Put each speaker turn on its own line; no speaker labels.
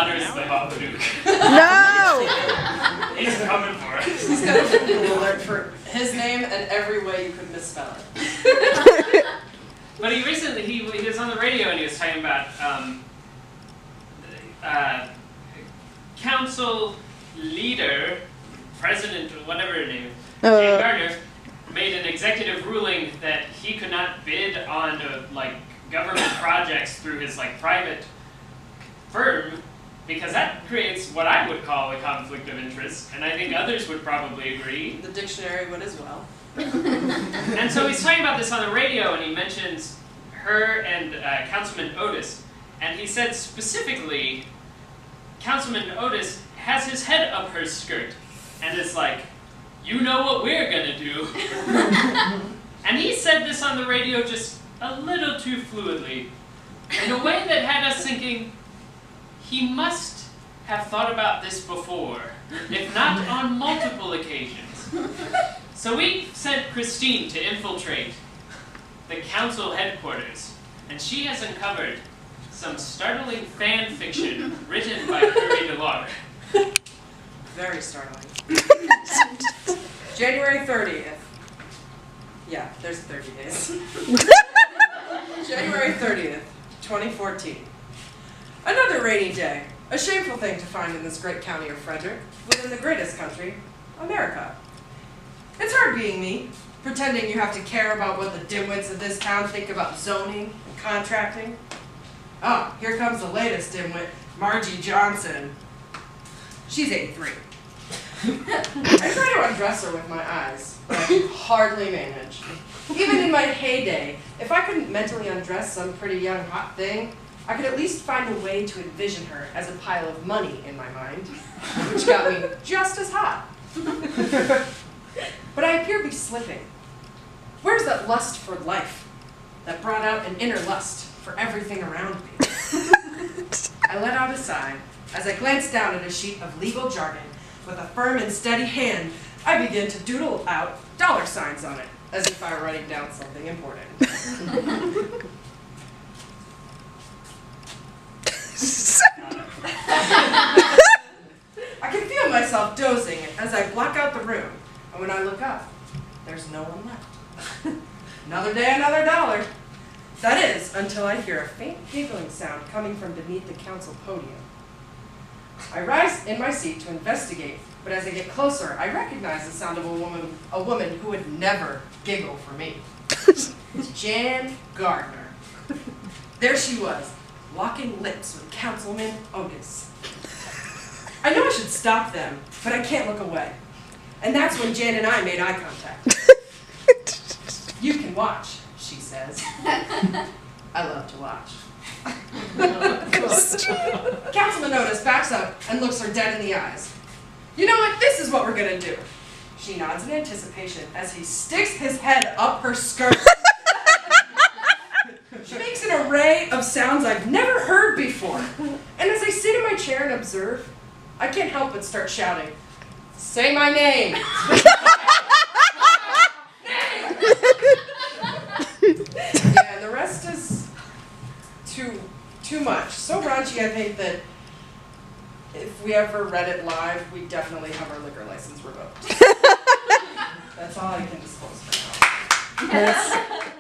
Delauter's the Babadook.
No!
He's coming for us.
He's got a Kirby alert for his name and every way you could misspell it.
But he recently, he was on the radio and he was talking about council leader, president, or whatever her name is, Jane Gardner, made an executive ruling that he could not bid on like government projects through his like private firm, because that creates what I would call a conflict of interest, and I think others would probably agree.
The dictionary would as well.
And so he's talking about this on the radio, and he mentions her and Councilman Otis, and he said specifically, Councilman Otis has his head up her skirt, and is like, you know what we're gonna do. And he said this on the radio just a little too fluidly, in a way that had us thinking, he must have thought about this before, if not on multiple occasions. So we sent Christine to infiltrate the council headquarters, and she has uncovered some startling fan fiction written by Kirby Delauter.
Very startling. January 30th. Yeah, there's 30 days. January 30th, 2014. Another rainy day. A shameful thing to find in this great county of Frederick, within the greatest country, America. It's hard being me, pretending you have to care about what the dimwits of this town think about zoning and contracting. Oh, here comes the latest dimwit, Margie Johnson. She's 83. I try to undress her with my eyes, but I can hardly manage. Even in my heyday, if I couldn't mentally undress some pretty young hot thing, I could at least find a way to envision her as a pile of money in my mind, which got me just as hot. But I appear to be slipping. Where's that lust for life that brought out an inner lust for everything around me? I let out a sigh as I glanced down at a sheet of legal jargon. With a firm and steady hand, I began to doodle out dollar signs on it, as if I were writing down something important. I can feel myself dozing as I block out the room, and when I look up, there's no one left. Another day, another dollar. That is, until I hear a faint giggling sound coming from beneath the council podium. I rise in my seat to investigate, but as I get closer, I recognize the sound of a woman who would never giggle for me. It's Jan Gardner. There she was, locking lips with Councilman Otis. I know I should stop them, but I can't look away. And that's when Jan and I made eye contact. You can watch, she says. I love to watch. Councilman Otis backs up and looks her dead in the eyes. You know what? This is what we're gonna do. She nods in anticipation as he sticks his head up her skirt. She makes an array of sounds I've never heard before. And as I sit in my chair and observe, I can't help but start shouting, "Say my name!" Yeah, and the rest is too much. So raunchy, I think that if we ever read it live, we definitely have our liquor license revoked. That's all I can disclose for now.
Yes.